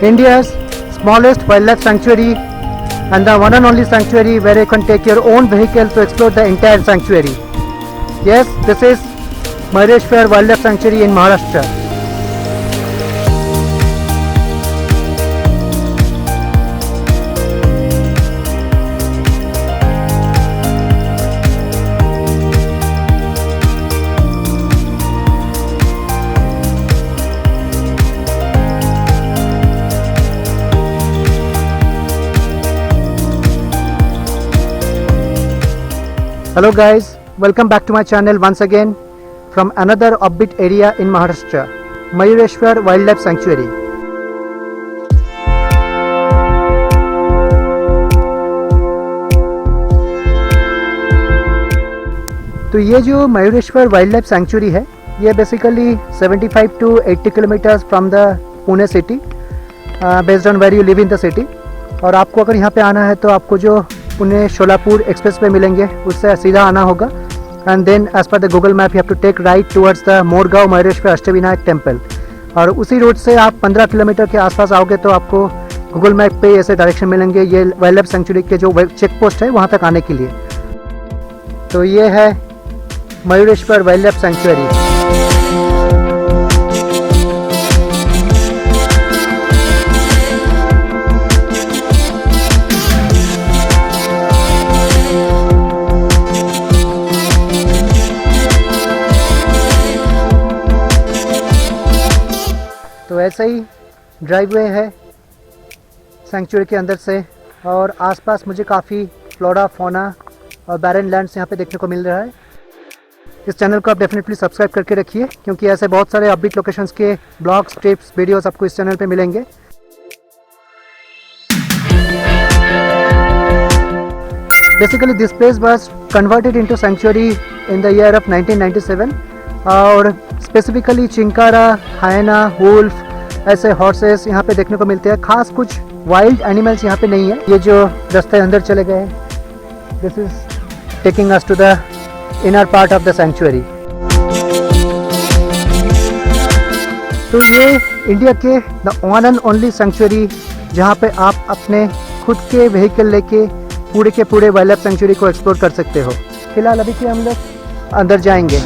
India's smallest wildlife sanctuary and the one and only sanctuary where you can take your own vehicle to explore the entire sanctuary. Yes, this is Mayoreshwar Wildlife Sanctuary in Maharashtra. Hello guys, welcome back to my channel once again from another upbeat area in Maharashtra, Mayoreshwar Wildlife Sanctuary. तो ये जो Mayureshwar wildlife sanctuary है, ये basically 75 to 80 kilometres from the Pune city, based on where you live in the city. और आपको अगर यहाँ पे आना है तो आपको जो पुणे शोलापुर एक्सप्रेस पे मिलेंगे उससे सीधा आना होगा. And then as per the Google map you have to take right towards the Morgaon Mayureshwar Ashtavinayak temple. और उसी रूट से आप 15 किलोमीटर के आसपास आओगे तो आपको गूगल मैप पे ऐसे डायरेक्शन मिलेंगे ये वाइल्ड लाइफ सेंचुरी के जो चेक पोस्ट है वहाँ तक आने के लिए. तो ये है मयूरेश्वर वाइल्ड लाइफ सेंचुरी. तो ऐसा ही ड्राइववे है सेंचुरी के अंदर से, और आसपास मुझे काफ़ी फ्लोरा, फौना और बैरन लैंड्स यहाँ पे देखने को मिल रहा है. इस चैनल को आप डेफिनेटली सब्सक्राइब करके रखिए क्योंकि ऐसे बहुत सारे अपबीट लोकेशंस के ब्लॉग्स, टिप्स, वीडियोस आपको इस चैनल पे मिलेंगे. Basically this place was converted into sanctuary in the year of 1997 और स्पेसिफिकली चिंकारा, हायना, वुल्फ ऐसे हॉर्सेस यहाँ पे देखने को मिलते हैं. खास कुछ वाइल्ड एनिमल्स यहाँ पे नहीं है. ये जो रास्ते अंदर चले गए, this is taking us to the inner part of the sanctuary. तो ये इंडिया के the one and only sanctuary जहाँ पे आप अपने खुद के व्हीकल लेके पूरे के पूरे वाइल्ड लाइफ सेंचुरी को एक्सप्लोर कर सकते हो. फिलहाल अभी के हम लोग अंदर जाएंगे.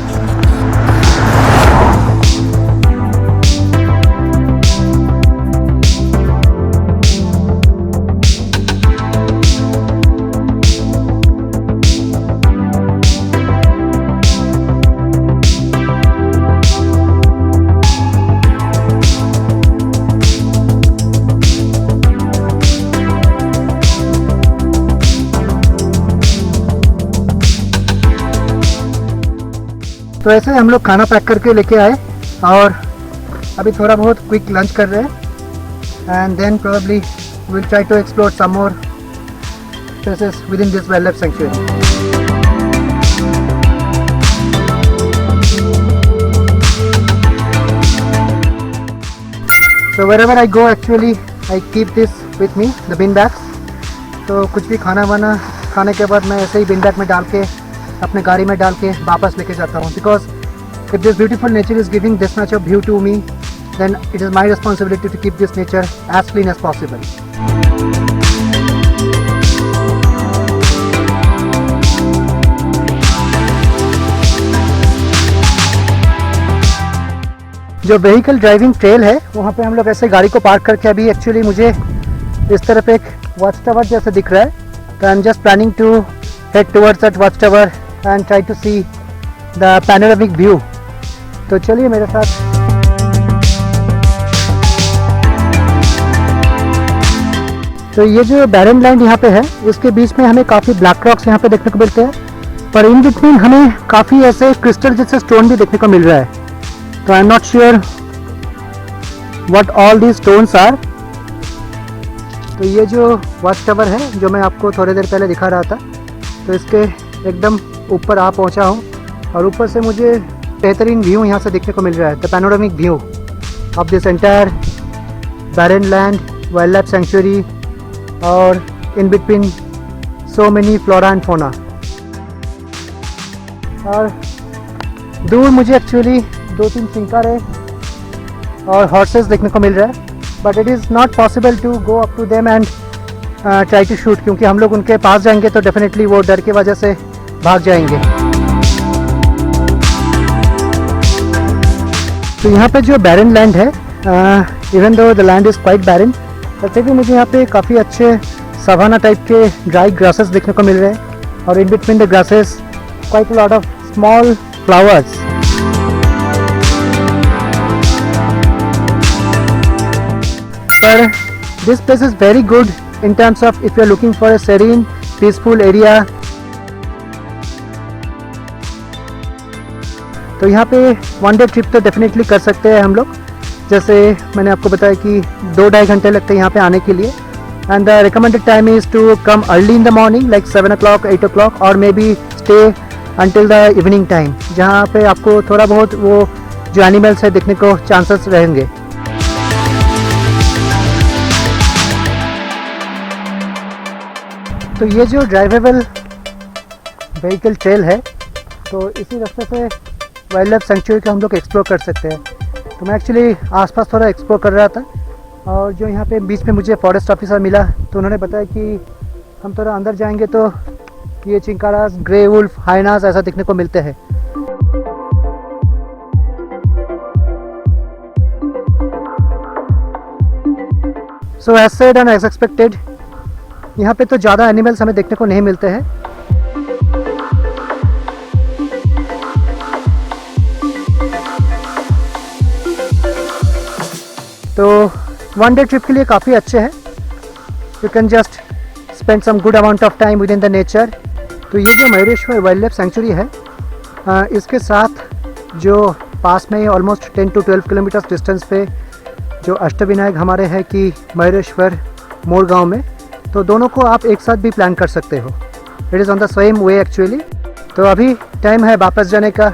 तो ऐसे हम लोग खाना पैक करके लेके आए और अभी थोड़ा बहुत क्विक लंच कर रहे हैं. And then probably will try to explore some more places within this wildlife sanctuary. So wherever I go actually I keep this with me, the bin bags. तो कुछ भी खाना वाना खाने के बाद मैं ऐसे ही bin bag में डाल के अपने गाड़ी में डाल के वापस लेके जाता हूँ. Because if this beautiful nature is giving this much of view to me, then it is my responsibility to keep this nature as clean as possible. जो व्हीकल ड्राइविंग ट्रेल है वहाँ पे हम लोग ऐसे गाड़ी को पार्क करके, अभी एक्चुअली मुझे इस तरफ एक वॉच टावर जैसे दिख रहा है. तो I am just planning to head towards that watch tower and try to see the panoramic view. तो चलिए मेरे साथ. तो ये जो बैरन लैंड यहाँ पे है इसके बीच में हमें काफ़ी ब्लैक रॉक्स यहाँ पे देखने को मिलते हैं, पर इन बिटवीन हमें काफ़ी ऐसे क्रिस्टल जैसे स्टोन भी देखने को मिल रहा है. तो I am not sure what all these stones are. तो ये जो वॉच टावर है जो मैं आपको थोड़ी देर पहले दिखा रहा था, तो इसके एकदम ऊपर आ पहुंचा हूं और ऊपर से मुझे बेहतरीन व्यू यहाँ से देखने को मिल रहा है. The panoramic view of this entire barren land wildlife sanctuary और in between so many flora and fauna. और दूर मुझे एक्चुअली 2-3 चिंकारे और हॉर्सेस देखने को मिल रहा है, but it is not possible to go up to them and try to shoot, क्योंकि हम लोग उनके पास जाएंगे तो डेफिनेटली वो डर की वजह से भाग जाएंगे। तो यहाँ पे जो बैरन लैंड है, even though the land is quite barren, वैसे भी मुझे यहाँ पे काफ़ी अच्छे सवाना टाइप के ड्राई ग्रासेस देखने को मिल रहे हैं, और in between the grasses quite lot of small flowers. पर this place is very good in terms of if you are looking for a serene peaceful area। तो यहाँ पे वन डे ट्रिप तो डेफिनेटली कर सकते हैं हम लोग। जैसे मैंने आपको बताया कि 2-2.5 घंटे लगते हैं यहाँ पे आने के लिए, and the recommended time is to come early in the morning like 7 o'clock 8 o'clock, और may be stay until the evening time, जहाँ पे आपको थोड़ा बहुत वो जो एनिमल्स है देखने को चांसेस रहेंगे। तो ये जो ड्राइवेबल व्हीकल ट्रेल है, तो इसी रास्ते से वाइल्ड लाइफ सेंचुरी को हम लोग एक्सप्लोर कर सकते हैं। तो मैं एक्चुअली आसपास थोड़ा एक्सप्लोर कर रहा था, और जो यहाँ पे बीच में मुझे फॉरेस्ट ऑफिसर मिला, तो उन्होंने बताया कि हम थोड़ा अंदर जाएंगे तो ये चिंकारास, ग्रे वुल्फ, हाइनास ऐसा दिखने को मिलते हैं। So as said and as expected, यहाँ पे तो ज़्यादा एनिमल्स हमें देखने को नहीं मिलते हैं। तो वन डे ट्रिप के लिए काफ़ी अच्छे हैं। You can just spend some good amount of time within the nature. तो ये जो मयूरेश्वर वाइल्ड लाइफ सेंचुरी है, इसके साथ जो पास में ऑलमोस्ट 10 to 12 किलोमीटर्स डिस्टेंस पे जो अष्टविनायक हमारे हैं कि मयूरेश्वर मोरगांव में, तो दोनों को आप एक साथ भी प्लान कर सकते हो। It is on the same way actually. तो अभी टाइम है वापस जाने का।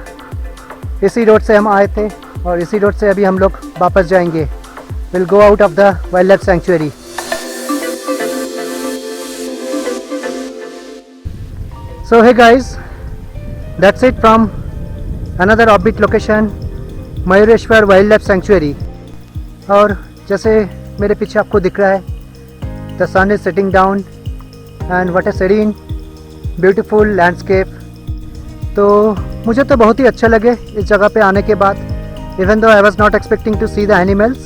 इसी रोड से हम आए थे और इसी रोड से अभी हम लोग वापस जाएंगे। Will go out of the wildlife sanctuary. So hey guys, that's it from another offbeat location, Mayureshwar wildlife sanctuary. और जैसे मेरे पीछे आपको दिख रहा है, the sun is setting down and what a serene beautiful landscape। तो मुझे तो बहुत ही अच्छा लगे इस जगह पे आने के बाद, even though I was not expecting to see the animals,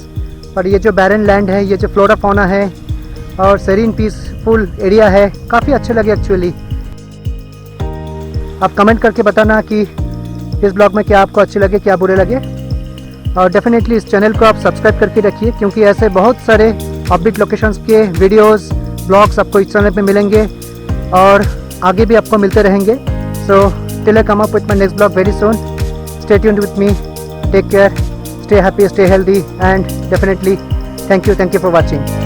पर ये जो बैरन लैंड है, ये जो फ्लोरा फौना है और serene peaceful एरिया है, काफ़ी अच्छे लगे एक्चुअली। आप कमेंट करके बताना कि इस ब्लॉग में क्या आपको अच्छे लगे, क्या बुरे लगे, और डेफिनेटली इस चैनल को आप सब्सक्राइब करके रखिए, क्योंकि ऐसे बहुत सारे ऑफबीट लोकेशंस के वीडियोस, ब्लॉग्स आपको इस चैनल पे मिलेंगे और आगे भी आपको मिलते रहेंगे। So till I come up with my next blog very soon, stay tuned with me, take care, stay happy, stay healthy, and definitely thank you for watching.